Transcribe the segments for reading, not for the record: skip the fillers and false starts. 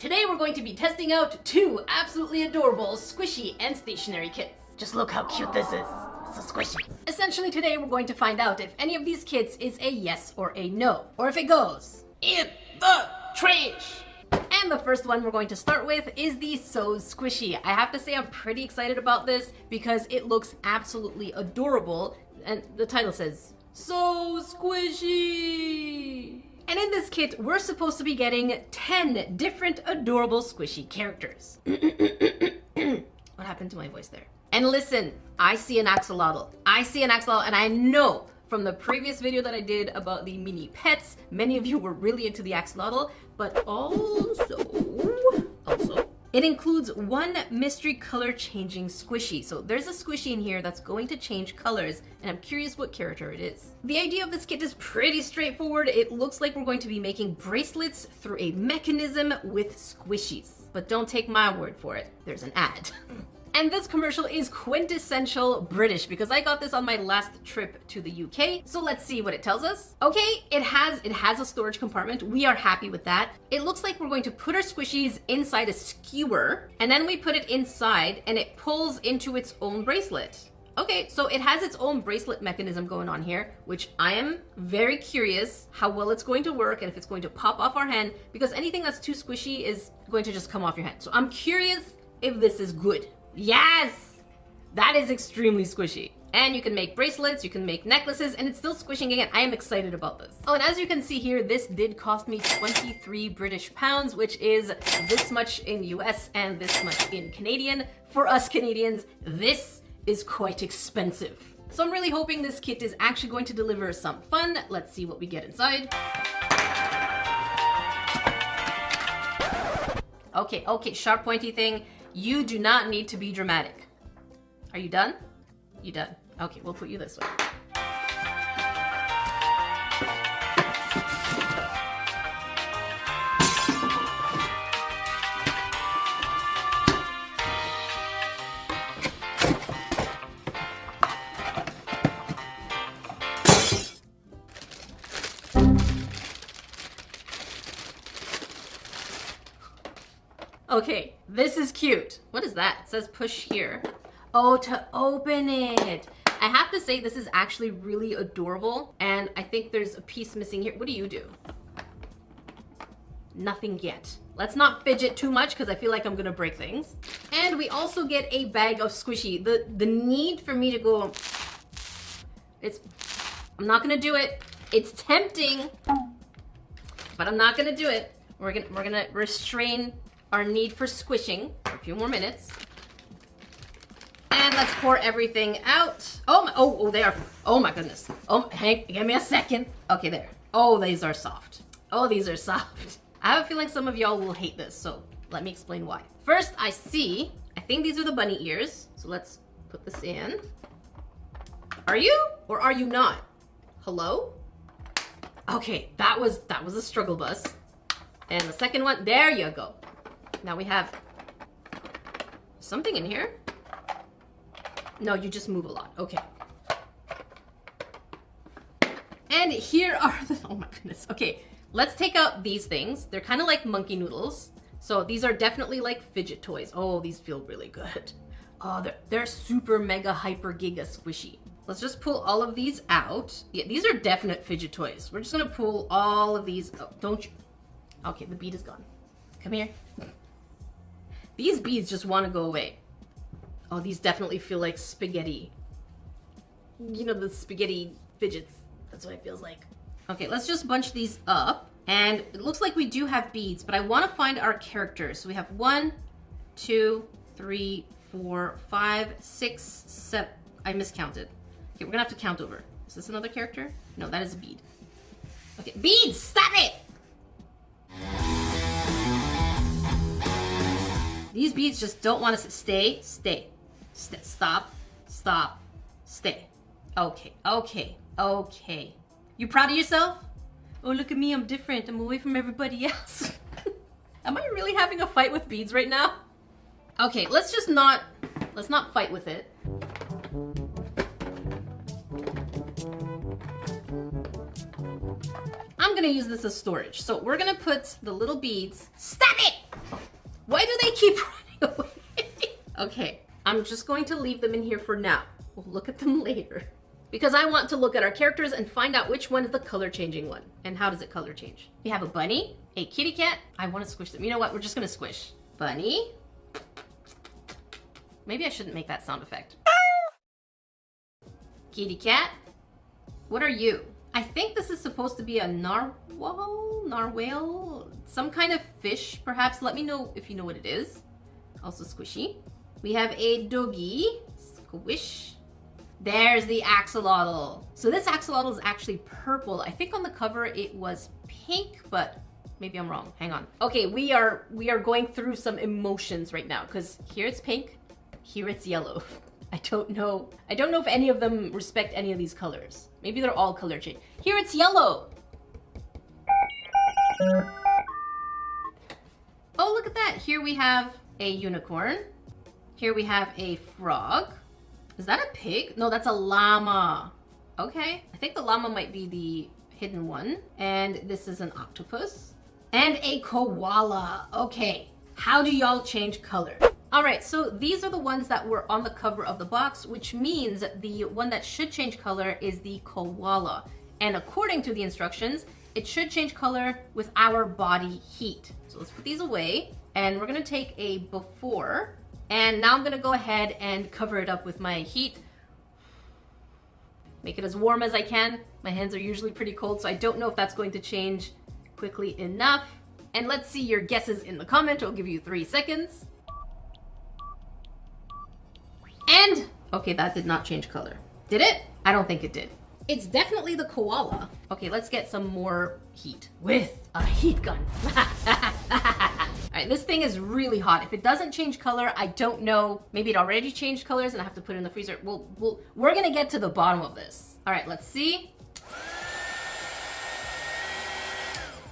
Today we're going to be testing out two absolutely adorable squishy and stationery kits. Just look how cute this is. It's a squishy. Essentially today we're going to find out if any of these kits is a yes or a no, or if it goes in the trash. And the first one we're going to start with is the So Squishy. I have to say I'm pretty excited about this because it looks absolutely adorable, and the title says So Squishy. And in this kit, we're supposed to be getting 10 different adorable squishy characters. What happened to my voice there? And listen, I see an axolotl. And I know from the previous video that I did about the mini pets, many of you were really into the axolotl, but also, it includes one mystery color changing squishy. So there's a squishy in here that's going to change colors, and I'm curious what character it is. The idea of this kit is pretty straightforward. It looks like we're going to be making bracelets through a mechanism with squishies. But don't take my word for it. There's an ad. And this commercial is quintessential British because I got this on my last trip to the UK. So let's see what it tells us. Okay, it has a storage compartment. We are happy with that. It looks like we're going to put our squishies inside a skewer, and then we put it inside and it pulls into its own bracelet. Okay, so it has its own bracelet mechanism going on here, which I am very curious how well it's going to work and if it's going to pop off our hand, because anything that's too squishy is going to just come off your hand. So I'm curious if this is good. Yes! That is extremely squishy. And you can make bracelets, you can make necklaces, and it's still squishing again. I am excited about this. Oh, and as you can see here, this did cost me 23 British pounds, which is this much in US and this much in Canadian. For us Canadians, this is quite expensive. So I'm really hoping this kit is actually going to deliver some fun. Let's see what we get inside. Okay, sharp pointy thing. You do not need to be dramatic. Are you done? You done? Okay, we'll put you this way. Okay, this is cute. What is that? It says push here. Oh, to open it. I have to say this is actually really adorable, and I think there's a piece missing here. What do you do? Nothing yet. Let's not fidget too much because I feel like I'm gonna break things. And we also get a bag of squishy. The need for me to go, I'm not gonna do it. It's tempting, but I'm not gonna do it. We're gonna restrain our need for squishing for a few more minutes. And let's pour everything out. Oh, they are, oh my goodness. Oh, Hank, give me a second. Okay, there. Oh, these are soft. Oh, these are soft. I have a feeling some of y'all will hate this, so let me explain why. First, I think these are the bunny ears. So let's put this in. Are you or are you not? Hello? Okay, that was a struggle bus. And the second one, there you go. Now we have something in here. No, you just move a lot. Okay. And here are the, oh my goodness. Okay, let's take out these things. They're kind of like monkey noodles. So these are definitely like fidget toys. Oh, these feel really good. Oh, they're super mega hyper giga squishy. Let's just pull all of these out. Yeah, these are definite fidget toys. We're just gonna pull all of these. Oh, don't you? Okay, the bead is gone. Come here. These beads just want to go away. Oh, these definitely feel like spaghetti. You know, the spaghetti fidgets. That's what it feels like. Okay, let's just bunch these up. And it looks like we do have beads, but I want to find our characters. So we have 1, 2, 3, 4, 5, 6, 7. I miscounted. Okay, we're gonna have to count over. Is this another character? No, that is a bead. Okay, beads, stop it! These beads just don't want to stay. Stop, stay. Okay. You proud of yourself? Oh, look at me, I'm different. I'm away from everybody else. Am I really having a fight with beads right now? Okay, let's not fight with it. I'm gonna use this as storage. So we're gonna put the little beads. Stop it! keep running away. Okay, I'm just going to leave them in here for now. We'll look at them later. Because I want to look at our characters and find out which one is the color changing one. And how does it color change? We have a bunny, a kitty cat. I want to squish them. You know what? We're just going to squish. Bunny. Maybe I shouldn't make that sound effect. Kitty cat. What are you? I think this is supposed to be a narwhal, some kind of fish, perhaps. Let me know if you know what it is. Also squishy. We have a doggy. Squish. There's the axolotl. So this axolotl is actually purple. I think on the cover it was pink, but maybe I'm wrong. Hang on. Okay, we are going through some emotions right now because here it's pink, here it's yellow. I don't know if any of them respect any of these colors. Maybe they're all color change. Here it's yellow. Oh, look at that. Here we have a unicorn. Here we have a frog. Is that a pig? No, that's a llama. Okay. I think the llama might be the hidden one. And this is an octopus. And a koala. Okay. How do y'all change color? All right, so these are the ones that were on the cover of the box, which means the one that should change color is the koala. And according to the instructions, it should change color with our body heat. So let's put these away. And we're gonna take a before. And now I'm gonna go ahead and cover it up with my heat. Make it as warm as I can. My hands are usually pretty cold, so I don't know if that's going to change quickly enough. And let's see your guesses in the comment. I'll give you 3 seconds. And, okay, that did not change color. Did it? I don't think it did. It's definitely the koala. Okay, let's get some more heat with a heat gun. All right, this thing is really hot. If it doesn't change color, I don't know. Maybe it already changed colors and I have to put it in the freezer. We're gonna get to the bottom of this. All right, let's see.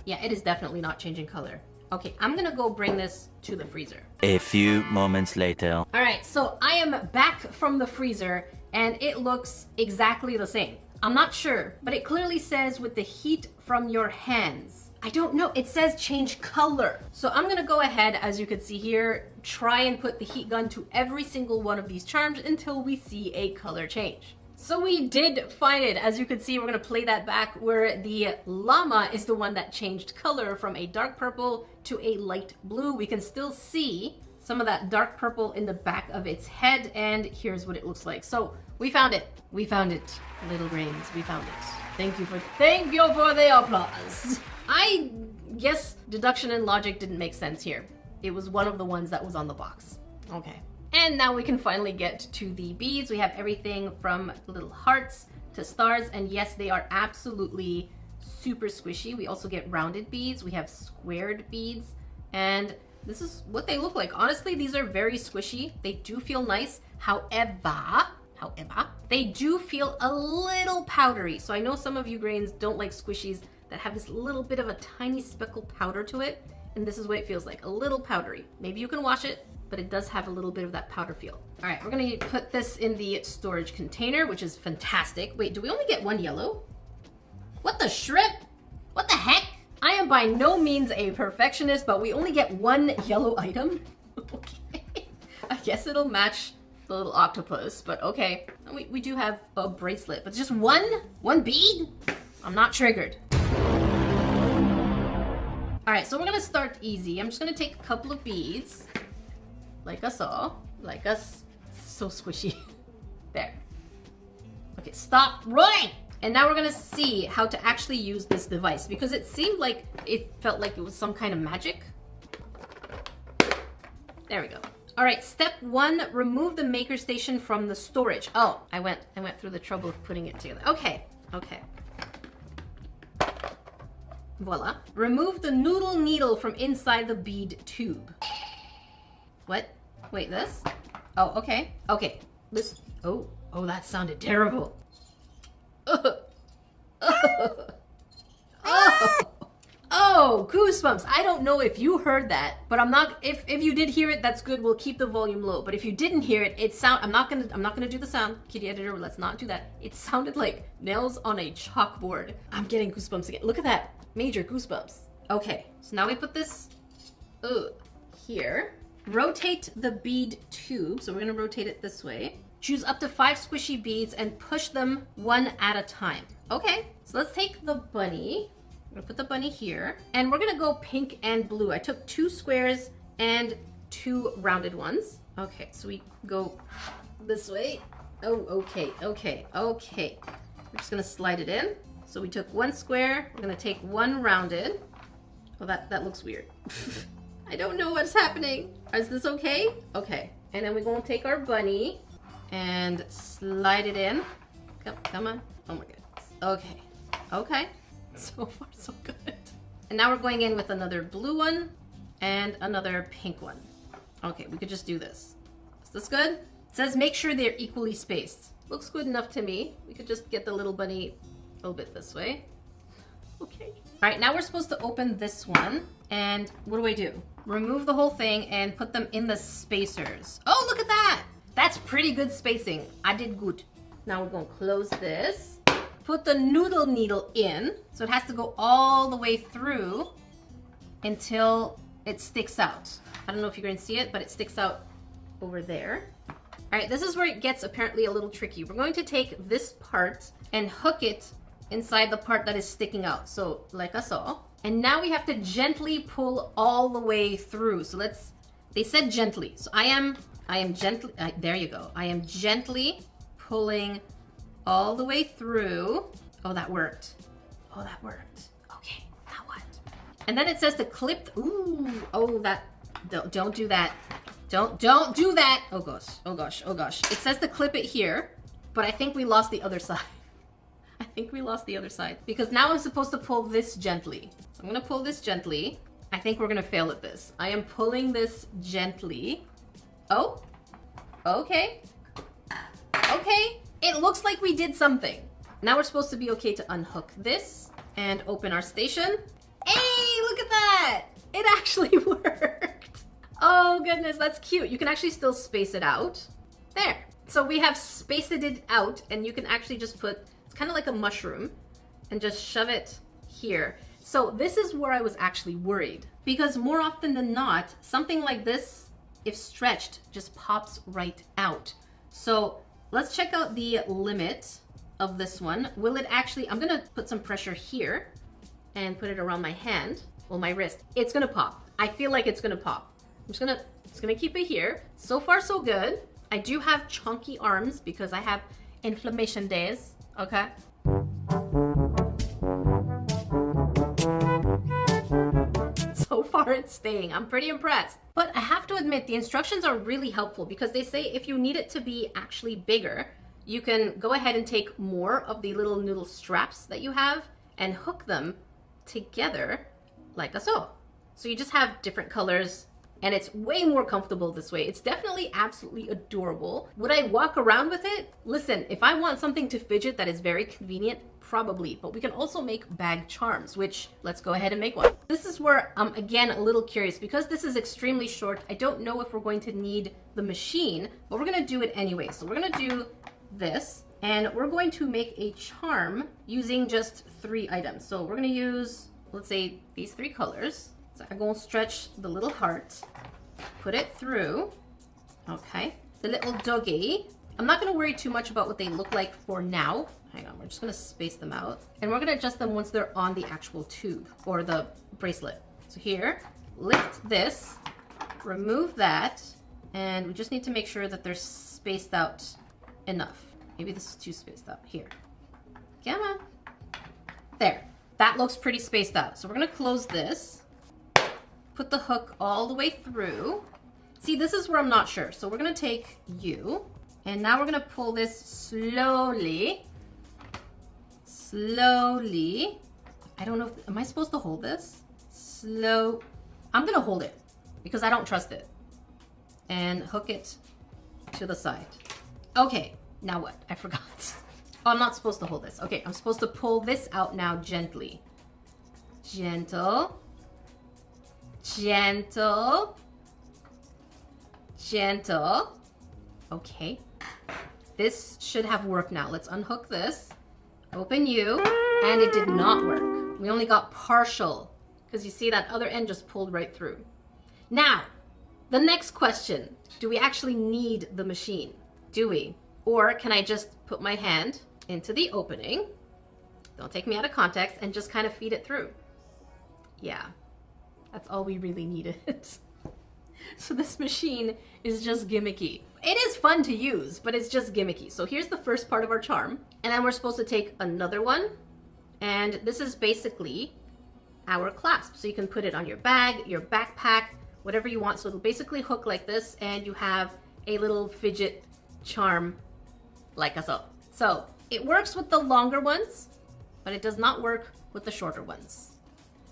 Yeah, it is definitely not changing color. Okay, I'm gonna go bring this to the freezer. A few moments later. All right, so I am back from the freezer and it looks exactly the same. I'm not sure, but it clearly says with the heat from your hands. I don't know, it says change color. So I'm gonna go ahead, as you can see here, try and put the heat gun to every single one of these charms until we see a color change. So we did find it. As you can see, we're gonna play that back where the llama is the one that changed color from a dark purple to a light blue. We can still see some of that dark purple in the back of its head, and here's what it looks like. So we found it. We found it, little brains. We found it. Thank you for the applause. I guess deduction and logic didn't make sense here. It was one of the ones that was on the box. Okay. And now we can finally get to the beads. We have everything from little hearts to stars, and yes, they are absolutely super squishy. We also get rounded beads. We have squared beads, and this is what they look like. Honestly, these are very squishy. They do feel nice. However, they do feel a little powdery. So I know some of you grains don't like squishies that have this little bit of a tiny speckled powder to it, and this is what it feels like, a little powdery. Maybe you can wash it, but it does have a little bit of that powder feel. All right, we're gonna put this in the storage container, which is fantastic. Wait, do we only get one yellow? What the shrimp? What the heck? I am by no means a perfectionist, but we only get one yellow item. Okay, I guess it'll match the little octopus, but okay. We do have a bracelet, but just one bead? I'm not triggered. All right, so we're gonna start easy. I'm just gonna take a couple of beads. Like us all, like us, so squishy. There. Okay, stop running! And now we're gonna see how to actually use this device because it seemed like it felt like it was some kind of magic. There we go. All right, step 1, remove the maker station from the storage. Oh, I went through the trouble of putting it together. Okay. Voila. Remove the noodle needle from inside the bead tube. What? Wait, this? Oh, okay. Okay. This. Oh, that sounded terrible. Oh, goosebumps. I don't know if you heard that, but I'm not, if you did hear it, that's good. We'll keep the volume low. But if you didn't hear it, I'm not gonna do the sound. Kitty editor, let's not do that. It sounded like nails on a chalkboard. I'm getting goosebumps again. Look at that. Major goosebumps. Okay, so now we put this here. rotate the bead tube. So we're gonna rotate it this way. Choose up to 5 squishy beads and push them one at a time. Okay, so let's take the bunny. I'm gonna put the bunny here. And we're gonna go pink and blue. I took 2 squares and 2 rounded ones. Okay, so we go this way. Oh, okay. We're just gonna slide it in. So we took 1 square, we're gonna take 1 rounded. Oh, that looks weird. I don't know what's happening. Is this okay? Okay. And then we're gonna take our bunny and slide it in. Come on. Oh my goodness. Okay. So far, so good. And now we're going in with another blue one and another pink one. Okay, we could just do this. Is this good? It says make sure they're equally spaced. Looks good enough to me. We could just get the little bunny a little bit this way. Okay. All right, now we're supposed to open this one. And what do? Remove the whole thing and put them in the spacers. Oh, look at that. That's pretty good spacing. I did good. Now we're going to close this. Put the noodle needle in. So it has to go all the way through until it sticks out. I don't know if you're going to see it, but it sticks out over there. All right, this is where it gets apparently a little tricky. We're going to take this part and hook it inside the part that is sticking out. So like I saw. And now we have to gently pull all the way through. So they said gently. So I am gently, there you go. I am gently pulling all the way through. Oh, that worked. Okay, now what? And then it says to clip, don't do that. Don't do that. Oh gosh. It says to clip it here, but I think we lost the other side. Because now I'm supposed to pull this gently. So I'm gonna pull this gently. I think we're gonna fail at this. I am pulling this gently. Oh, okay. It looks like we did something. Now we're supposed to be okay to unhook this and open our station. Hey, look at that. It actually worked. Oh goodness, that's cute. You can actually still space it out. There. So we have spaced it out and you can actually just put, it's kind of like a mushroom, and just shove it here. So this is where I was actually worried, because more often than not, something like this, if stretched, just pops right out. So let's check out the limit of this one. Will it actually, I'm gonna put some pressure here and put it around my hand, well, my wrist. It's gonna pop. I feel like it's gonna pop. I'm just gonna keep it here. So far, so good. I do have chunky arms because I have inflammation days, okay? So far it's staying. I'm pretty impressed. But I have to admit, the instructions are really helpful because they say if you need it to be actually bigger, you can go ahead and take more of the little noodle straps that you have and hook them together like so. So you just have different colors and it's way more comfortable this way. It's definitely absolutely adorable. Would I walk around with it? Listen, if I want something to fidget that is very convenient, probably, but we can also make bag charms, which let's go ahead and make one. This is where I'm again a little curious because this is extremely short. I don't know if we're going to need the machine, but we're gonna do it anyway. So we're gonna do this and we're going to make a charm using just 3 items. So we're gonna use, let's say, these 3 colors. So I'm gonna stretch the little heart, put it through, okay. The little doggy. I'm not gonna worry too much about what they look like for now. Hang on, we're just gonna space them out. And we're gonna adjust them once they're on the actual tube or the bracelet. So here, lift this, remove that, and we just need to make sure that they're spaced out enough. Maybe this is too spaced out. Here, come on. There, that looks pretty spaced out. So we're gonna close this, put the hook all the way through. See, this is where I'm not sure. So we're gonna take you, and now we're gonna pull this slowly. I don't know if, am I supposed to hold this? I'm gonna hold it because I don't trust it. And hook it to the side. Okay, now what? I forgot. Oh, I'm not supposed to hold this. Okay, I'm supposed to pull this out now gently. Gentle. Okay. This should have worked now. Let's unhook this. Open you, and it did not work. We only got partial, because you see that other end just pulled right through. Now, The next question, do we actually need the machine? Do we? Or can I just put my hand into the opening, don't take me out of context, and just kind of feed it through? Yeah, that's all we really needed. So this machine is just gimmicky. It is fun to use, but it's just gimmicky. So here's the first part of our charm, and then we're supposed to take another one, and this is basically our clasp. So you can put it on your bag, your backpack, whatever you want. So it'll basically hook like this, and you have a little fidget charm like so. So it works with the longer ones, but it does not work with the shorter ones.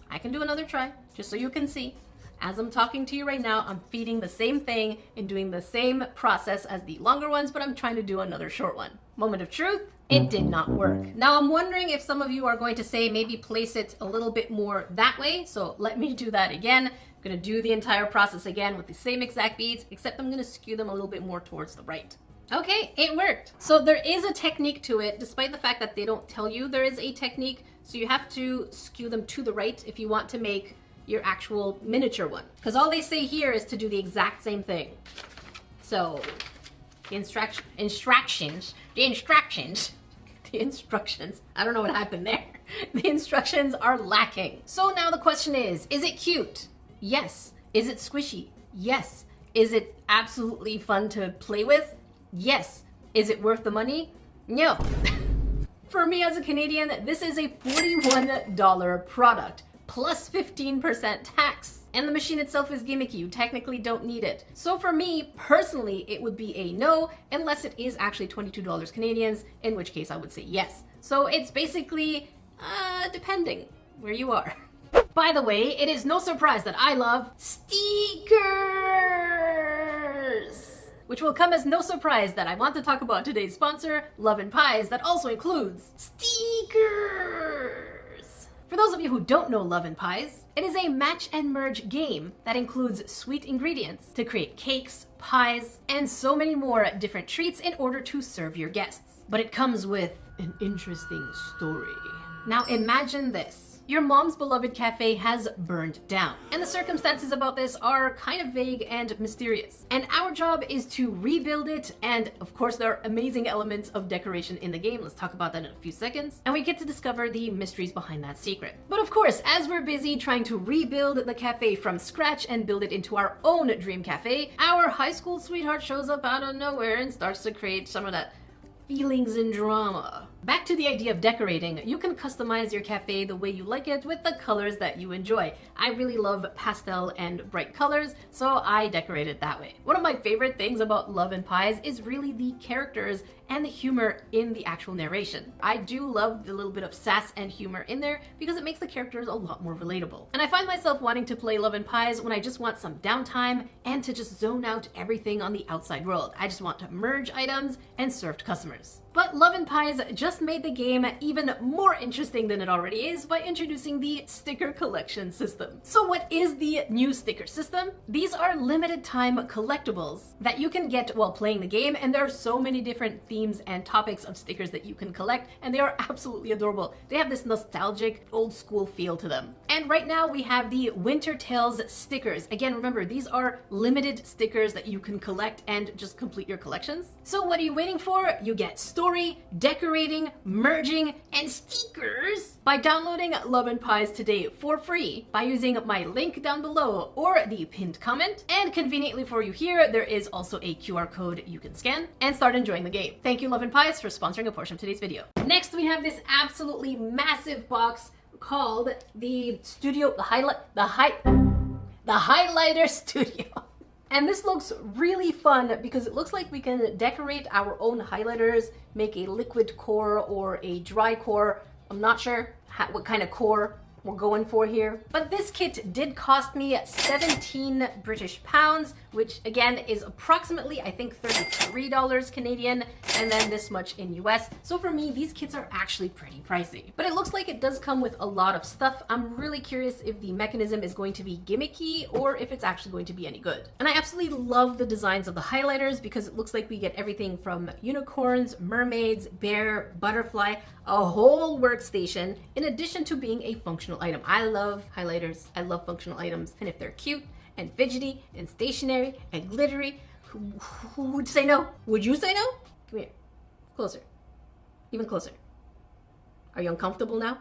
I can do another try, just so you can see. As I'm talking to you right now, I'm feeding the same thing and doing the same process as the longer ones, but I'm trying to do another short one. Moment of truth, it did not work. Now I'm wondering if some of you are going to say maybe place it a little bit more that way, so let me do that again. I'm gonna do the entire process again with the same exact beads, except I'm gonna skew them a little bit more towards the right. Okay, it worked. So there is a technique to it, despite the fact that they don't tell you there is a technique. So you have to skew them to the right if you want to make your actual miniature one. Because all they say here is to do the exact same thing. So the instructions, I don't know what happened there. The instructions are lacking. So now the question is it cute? Yes. Is it squishy? Yes. Is it absolutely fun to play with? Yes. Is it worth the money? No. For me as a Canadian, this is a $41 product plus 15% tax. And the machine itself is gimmicky. You technically don't need it. So for me, personally, it would be a no, unless it is actually $22 Canadians, in which case I would say yes. So it's basically, depending where you are. By the way, it is no surprise that I love stickers, which will come as no surprise that I want to talk about today's sponsor, Love & Pies, that also includes stickers. For those of you who don't know Love & Pies, it is a match and merge game that includes sweet ingredients to create cakes, pies, and so many more different treats in order to serve your guests. But it comes with an interesting story. Now imagine this. Your mom's beloved cafe has burned down, and the circumstances about this are kind of vague and mysterious. And our job is to rebuild it, and of course there are amazing elements of decoration in the game. Let's talk about that in a few seconds. And we get to discover the mysteries behind that secret. But of course, as we're busy trying to rebuild the cafe from scratch and build it into our own dream cafe, our high school sweetheart shows up out of nowhere and starts to create some of that feelings and drama. Back to the idea of decorating, you can customize your cafe the way you like it with the colors that you enjoy. I really love pastel and bright colors, so I decorate it that way. One of my favorite things about Love & Pies is really the characters and the humor in the actual narration. I do love the little bit of sass and humor in there because it makes the characters a lot more relatable. And I find myself wanting to play Love & Pies when I just want some downtime and to just zone out everything on the outside world. I just want to merge items and serve to customers. But Love & Pies just made the game even more interesting than it already is by introducing the sticker collection system. So what is the new sticker system? These are limited time collectibles that you can get while playing the game, and there are so many different themes and topics of stickers that you can collect, and they are absolutely adorable. They have this nostalgic, old school feel to them. And right now we have the Winter Tales stickers. Again, remember, these are limited stickers that you can collect and just complete your collections. So what are you waiting for? You get story, decorating, merging, and stickers by downloading Love & Pies today for free by using my link down below or the pinned comment. And conveniently for you here, there is also a QR code you can scan and start enjoying the game. Thank you, Love & Pies, for sponsoring a portion of today's video. Next, we have this absolutely massive box called the Highlighter Studio. And this looks really fun because it looks like we can decorate our own highlighters, make a liquid core or a dry core. I'm not sure what kind of core we're going for here. But this kit did cost me 17 British pounds, which again is approximately, I think, $33 Canadian, and then this much in US. So for me, these kits are actually pretty pricey. But it looks like it does come with a lot of stuff. I'm really curious if the mechanism is going to be gimmicky or if it's actually going to be any good. And I absolutely love the designs of the highlighters because it looks like we get everything from unicorns, mermaids, bear, butterfly, a whole workstation, in addition to being a functional item. I love highlighters. I love functional items. And if they're cute and fidgety and stationary and glittery. Who would say no? Would you say no? Come here. Closer. Even closer. Are you uncomfortable now?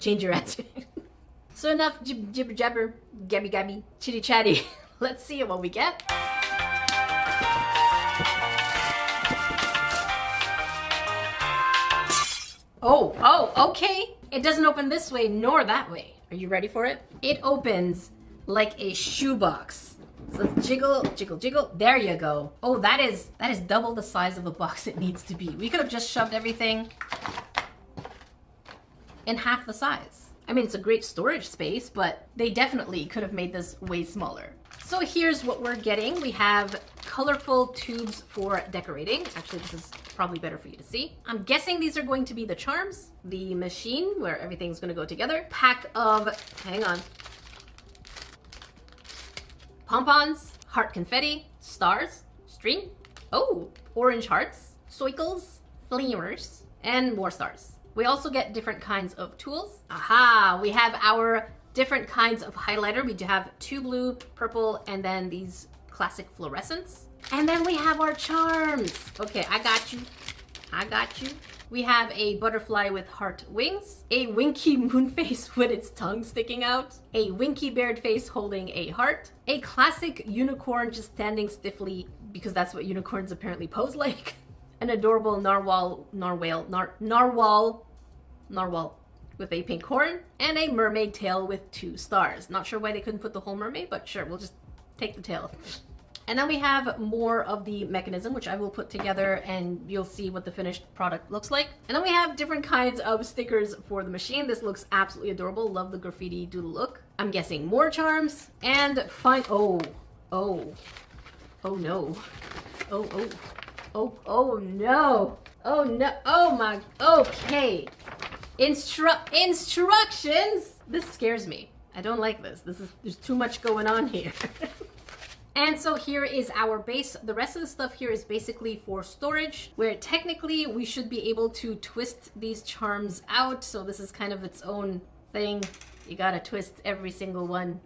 Change your answer. So enough jibber jabber, gabby gabby, chitty chatty. Let's see what we get. Oh, okay. It doesn't open this way nor that way. Are you ready for it? It opens like a shoebox. So let's jiggle, jiggle, jiggle. There you go. Oh, that is double the size of the box it needs to be. We could have just shoved everything in half the size. I mean, it's a great storage space, but they definitely could have made this way smaller. So here's what we're getting. We have colorful tubes for decorating. Actually, this is probably better for you to see. I'm guessing these are going to be the charms, the machine where everything's gonna go together. Pack of, hang on, pom-poms, heart confetti, stars, string, oh, orange hearts, soicles, flamers, and more stars. We also get different kinds of tools. Aha, we have our different kinds of highlighter. We do have 2 blue, purple, and then these classic fluorescents. And then we have our charms. Okay, I got you. I got you. We have a butterfly with heart wings, a winky moon face with its tongue sticking out, a winky beard face holding a heart, a classic unicorn just standing stiffly because that's what unicorns apparently pose like, an adorable narwhal with a pink horn, and a mermaid tail with 2 stars. Not sure why they couldn't put the whole mermaid, but sure, we'll just take the tail. And then we have more of the mechanism, which I will put together and you'll see what the finished product looks like. And then we have different kinds of stickers for the machine. This looks absolutely adorable. Love the graffiti doodle look. I'm guessing more charms and oh no. Oh no. Oh no. Oh my, okay. Instructions. This scares me. I don't like this. There's too much going on here. And so here is our base. The rest of the stuff here is basically for storage, where technically we should be able to twist these charms out. So this is kind of its own thing. You gotta twist every single one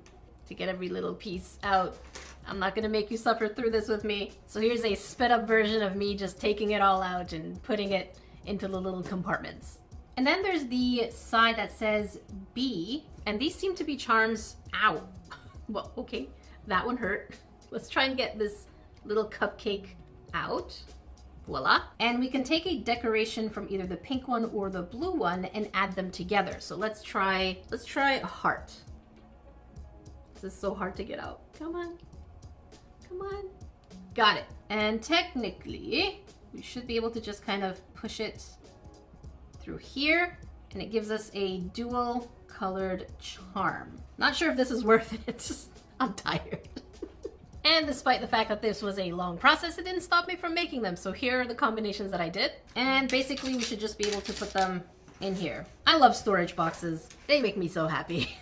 to get every little piece out. I'm not gonna make you suffer through this with me. So here's a sped up version of me just taking it all out and putting it into the little compartments. And then there's the side that says B, and these seem to be charms. Ow. Well, okay, that one hurt. Let's try and get this little cupcake out. Voila. And we can take a decoration from either the pink one or the blue one and add them together. So let's try a heart. This is so hard to get out. Come on. Come on. Got it. And technically, we should be able to just kind of push it through here, and it gives us a dual colored charm. Not sure if this is worth it. I'm tired. And despite the fact that this was a long process, it didn't stop me from making them. So here are the combinations that I did. And basically we should just be able to put them in here. I love storage boxes. They make me so happy.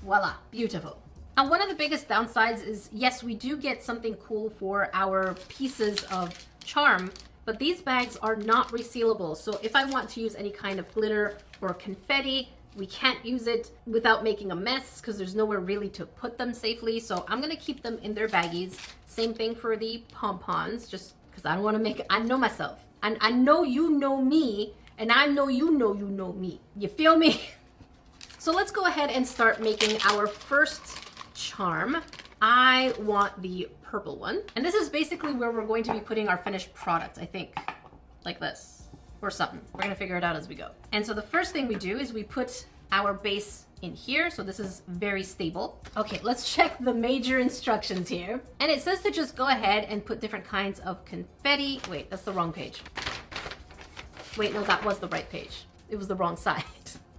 Voila, beautiful. Now one of the biggest downsides is, yes, we do get something cool for our pieces of charm, but these bags are not resealable. So if I want to use any kind of glitter or confetti, we can't use it without making a mess because there's nowhere really to put them safely. So I'm gonna keep them in their baggies. Same thing for the pom-poms, just because I don't want to make it. I know myself. And I know you know me, and I know you know me. You feel me? So let's go ahead and start making our first charm. I want the purple one. And this is basically where we're going to be putting our finished product, I think. Like this. Or something. We're gonna figure it out as we go. And so the first thing we do is we put our base in here. So this is very stable. Okay, let's check the major instructions here. And it says to just go ahead and put different kinds of confetti. Wait, that's the wrong page. Wait, no, that was the right page. It was the wrong side.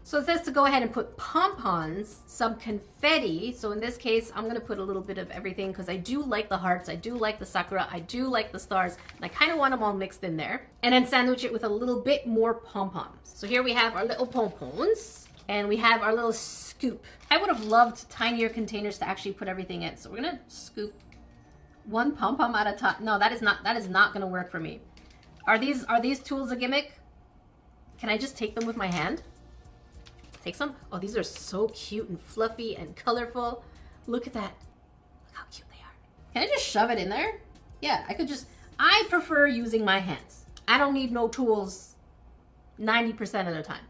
So it says to go ahead and put pom-poms, some confetti. So in this case, I'm gonna put a little bit of everything because I do like the hearts, I do like the sakura, I do like the stars, and I kind of want them all mixed in there. And then sandwich it with a little bit more pom-poms. So here we have our little pom-poms, and we have our little scoop. I would have loved tinier containers to actually put everything in. So we're gonna scoop one pom-pom at a time. No, that is not gonna work for me. Are these tools a gimmick? Can I just take them with my hand? Take some. Oh, these are so cute and fluffy and colorful. Look at that. Look how cute they are. Can I just shove it in there? Yeah, I prefer using my hands. I don't need no tools 90% of the time.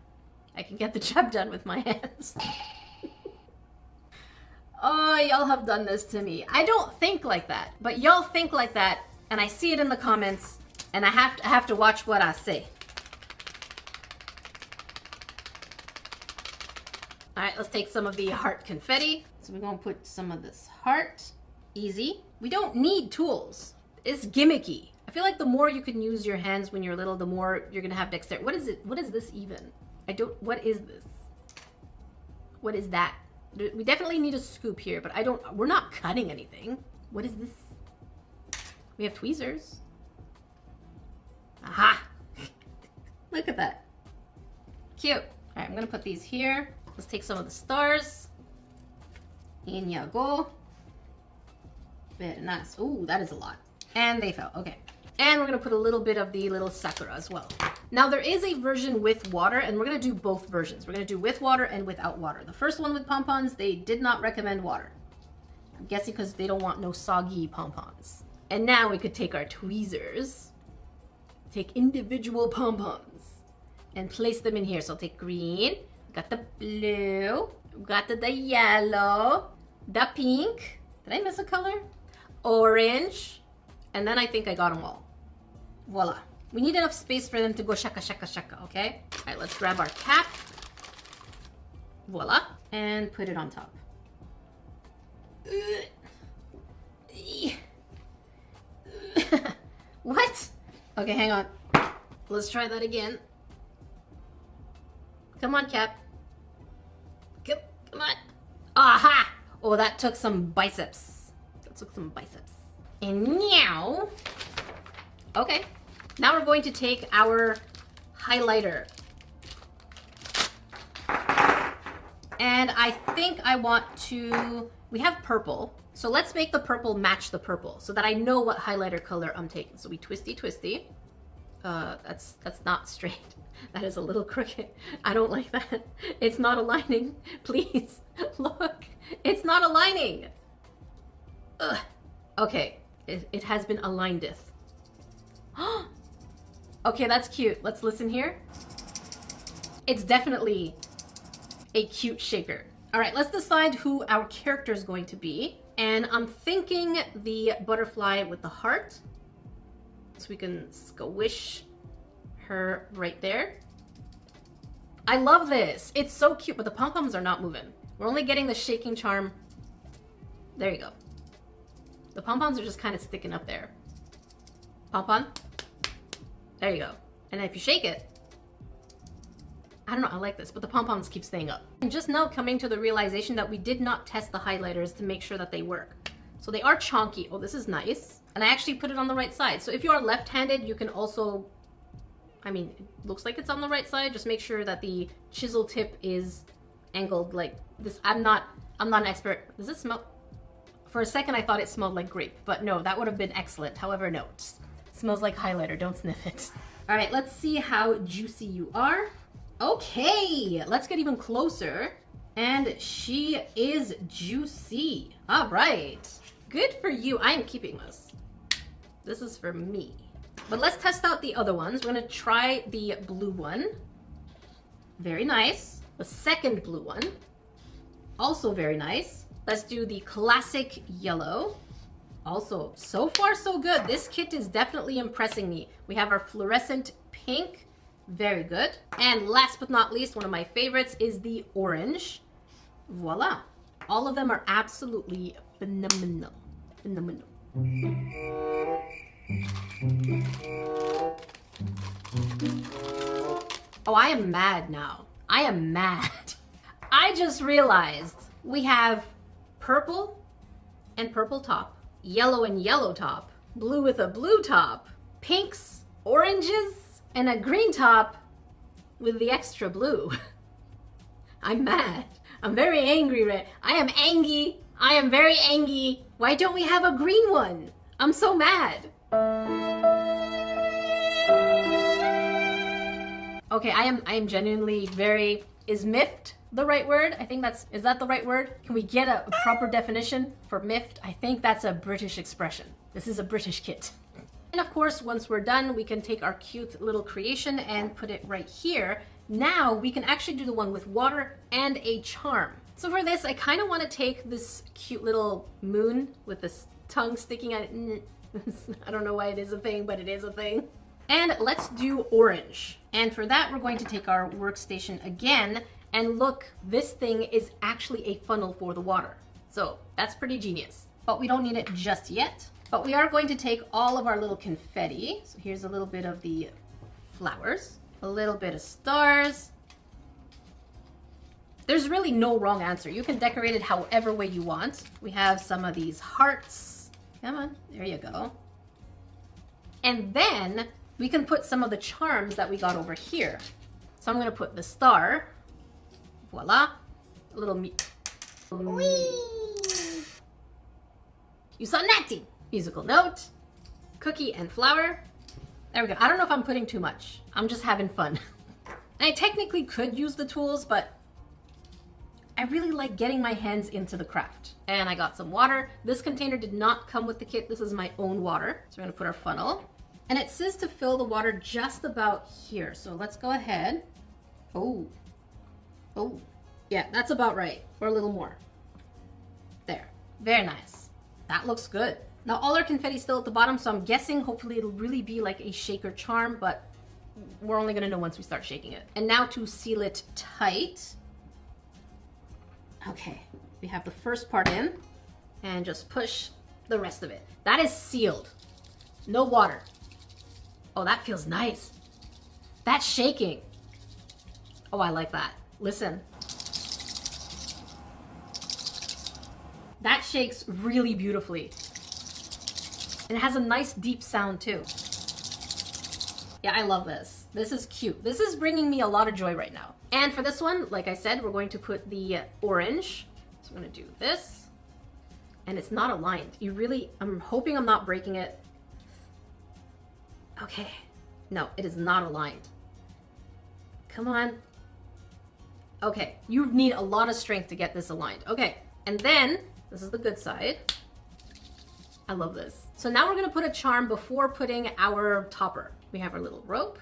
I can get the job done with my hands. Oh, y'all have done this to me. I don't think like that, but y'all think like that, and I see it in the comments, and I have to watch what I say. All right, let's take some of the heart confetti. So we're gonna put some of this heart. Easy. We don't need tools. It's gimmicky. I feel like the more you can use your hands when you're little, the more you're gonna have dexterity. What is it? What is this even? What is this? What is that? We definitely need a scoop here, but we're not cutting anything. What is this? We have tweezers. Aha! Look at that. Cute. All right, I'm gonna put these here. Let's take some of the stars. In ya go. Very nice. Ooh, that is a lot. And they fell. Okay. And we're gonna put a little bit of the little sakura as well. Now there is a version with water, and we're gonna do both versions. We're gonna do with water and without water. The first one with pom-poms, they did not recommend water. I'm guessing because they don't want no soggy pom-poms. And now we could take our tweezers, take individual pom-poms, and place them in here. So I'll take green, got the blue, got the yellow, the pink. Did I miss a color? Orange. And then I think I got them all. Voila. We need enough space for them to go shaka shaka shaka, okay? All right, let's grab our cap. Voila. And put it on top. What? Okay, hang on. Let's try that again. Come on, Cap. Come on. Aha! Oh, that took some biceps. And now, okay. Now we're going to take our highlighter. And I think I want to, we have purple. So let's make the purple match the purple so that I know what highlighter color I'm taking. So we twisty. That's not straight. That is a little crooked. I don't like that. It's not aligning. Please, look. It's not aligning. Ugh. Okay, it has been alignedeth. Okay, that's cute. Let's listen here. It's definitely a cute shaker. All right, let's decide who our character is going to be. And I'm thinking the butterfly with the heart. So we can squish her right there. I love this. It's so cute, but the pom-poms are not moving. We're only getting the shaking charm. There you go. The pom-poms are just kind of sticking up there. Pom-pom. There you go. And then if you shake it, I don't know, I like this, but the pom-poms keep staying up. I'm just now coming to the realization that we did not test the highlighters to make sure that they work. So they are chonky. Oh, this is nice. And I actually put it on the right side. So if you are left-handed, you can also, I mean, it looks like it's on the right side. Just make sure that the chisel tip is angled like this. I'm not an expert. Does it smell? For a second, I thought it smelled like grape, but no, that would have been excellent. However, no, it smells like highlighter. Don't sniff it. All right, let's see how juicy you are. Okay, let's get even closer. And she is juicy. All right, good for you. I am keeping this. This is for me. But let's test out the other ones. We're gonna try the blue one. Very nice. The second blue one. Also very nice. Let's do the classic yellow. Also, so far so good. This kit is definitely impressing me. We have our fluorescent pink. Very good. And last but not least, one of my favorites is the orange. Voila. All of them are absolutely phenomenal. Phenomenal. Oh, I am mad now. I am mad. I just realized we have purple and purple top, yellow and yellow top, blue with a blue top, pinks, oranges, and a green top with the extra blue. I'm mad. I'm very angry, Red. I am angry. I am very angry. Why don't we have a green one? I'm so mad. Okay, I am genuinely very miffed. the right word? I think is that the right word? Can we get a proper definition for miffed? I think that's a British expression. This is a British kit. And of course, once we're done, we can take our cute little creation and put it right here. Now we can actually do the one with water and a charm. So for this, I kind of want to take this cute little moon with this tongue sticking out. I don't know why it is a thing, but it is a thing. And let's do orange. And for that, we're going to take our workstation again. And look, this thing is actually a funnel for the water. So that's pretty genius. But we don't need it just yet. But we are going to take all of our little confetti. So here's a little bit of the flowers, a little bit of stars. There's really no wrong answer. You can decorate it however way you want. We have some of these hearts. Come on, there you go. And then we can put some of the charms that we got over here. So I'm gonna put the star. Voila. A little Whee! You saw Natty. Musical note, cookie and flower. There we go. I don't know if I'm putting too much. I'm just having fun. And I technically could use the tools, but I really like getting my hands into the craft. And I got some water. This container did not come with the kit. This is my own water. So we're gonna put our funnel. And it says to fill the water just about here. So let's go ahead. Oh, yeah, that's about right. Or a little more. There, very nice. That looks good. Now all our confetti's still at the bottom, so I'm guessing hopefully it'll really be like a shaker charm, but we're only gonna know once we start shaking it. And now to seal it tight. Okay, we have the first part in and just push the rest of it. That is sealed. No water. Oh, that feels nice. That's shaking. Oh, I like that. Listen. That shakes really beautifully. And it has a nice deep sound too. Yeah, I love this. This is cute. This is bringing me a lot of joy right now. And for this one, like I said, we're going to put the orange. So I'm gonna do this. And it's not aligned. I'm hoping I'm not breaking it. Okay. No, it is not aligned. Come on. Okay, you need a lot of strength to get this aligned. Okay, and then, this is the good side. I love this. So now we're gonna put a charm before putting our topper. We have our little rope.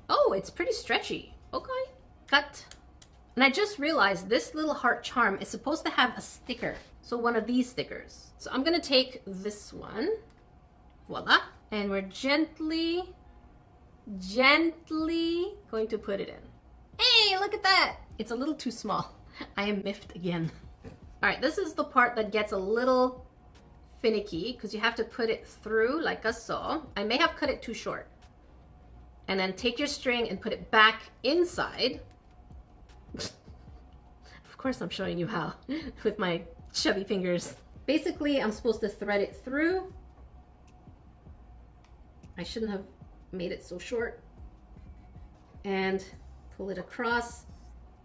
Oh, it's pretty stretchy. Okay, cut. And I just realized this little heart charm is supposed to have a sticker. So one of these stickers. So I'm gonna take this one, voila. And we're gently going to put it in. Hey, look at that. It's a little too small. I am miffed again. All right, this is the part that gets a little finicky because you have to put it through like so. I may have cut it too short. And then take your string and put it back inside. Of course I'm showing you how with my chubby fingers. Basically, I'm supposed to thread it through. I shouldn't have made it so short. And pull it across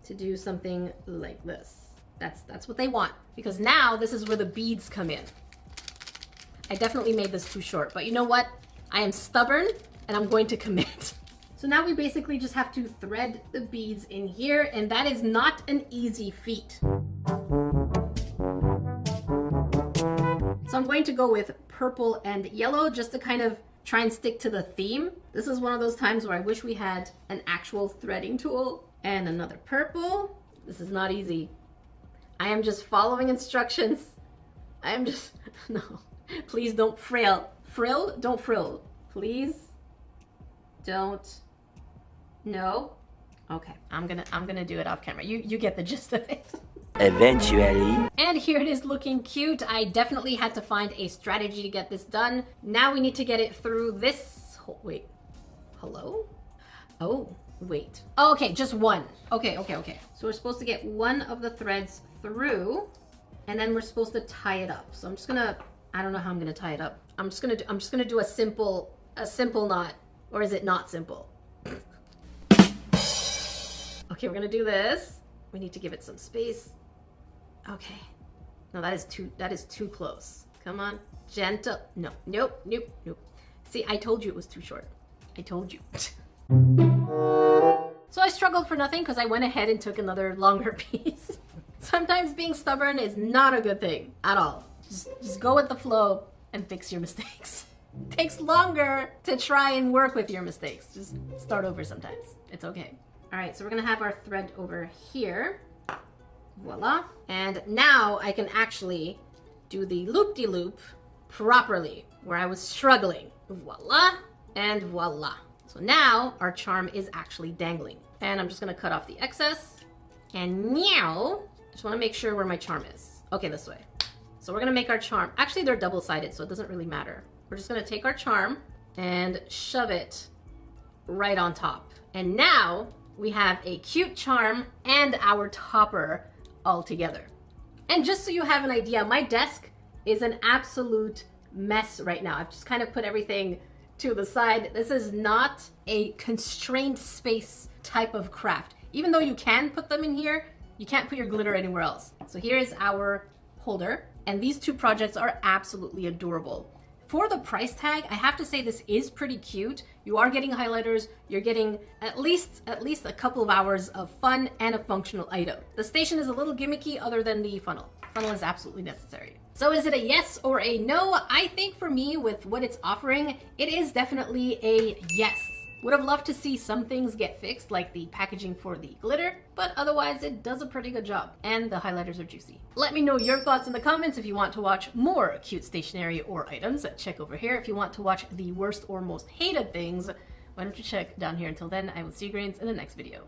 to do something like this. That's what they want, because now this is where the beads come in. I definitely made this too short, but you know what? I am stubborn and I'm going to commit. So now we basically just have to thread the beads in here, and that is not an easy feat. So I'm going to go with purple and yellow just to kind of try and stick to the theme. This is one of those times where I wish we had an actual threading tool. And another purple. This is not easy. I am just following instructions. I am just, no. Please don't frill. Frill? Don't frill. Please don't. No? Okay, I'm gonna do it off camera. You get the gist of it. Eventually. And here it is looking cute. I definitely had to find a strategy to get this done. Now we need to get it through this, wait, hello? Oh, wait. Oh, okay, just one. Okay. So we're supposed to get one of the threads through, and then we're supposed to tie it up. So I'm just gonna, I don't know how I'm gonna tie it up. I'm just gonna do a simple knot, or is it not simple? Okay, we're gonna do this. We need to give it some space. Okay. No, that is too close. Come on. Gentle. No. Nope. See, I told you it was too short. I told you. So I struggled for nothing because I went ahead and took another longer piece. Sometimes being stubborn is not a good thing at all. Just go with the flow and fix your mistakes. It takes longer to try and work with your mistakes. Just start over sometimes. It's okay. All right, so we're gonna have our thread over here. Voila. And now I can actually do the loop-de-loop properly, where I was struggling. Voila, and voila. So now our charm is actually dangling. And I'm just gonna cut off the excess. And meow, just wanna make sure where my charm is. Okay, this way. So we're gonna make our charm. Actually, they're double-sided, so it doesn't really matter. We're just gonna take our charm and shove it right on top. And now we have a cute charm and our topper all together. And just so you have an idea, my desk is an absolute mess right now. I've just kind of put everything to the side. This is not a constrained space type of craft. Even though you can put them in here, you can't put your glitter anywhere else. So here is our holder, and these two projects are absolutely adorable. For the price tag, I have to say this is pretty cute. You are getting highlighters, you're getting at least a couple of hours of fun and a functional item. The station is a little gimmicky other than the funnel. Funnel is absolutely necessary. So is it a yes or a no? I think for me, with what it's offering, it is definitely a yes. Would have loved to see some things get fixed, like the packaging for the glitter, but otherwise it does a pretty good job, and the highlighters are juicy. Let me know your thoughts in the comments. If you want to watch more cute stationery or items, check over here. If you want to watch the worst or most hated things, why don't you check down here. Until then, I will see you grains in the next video.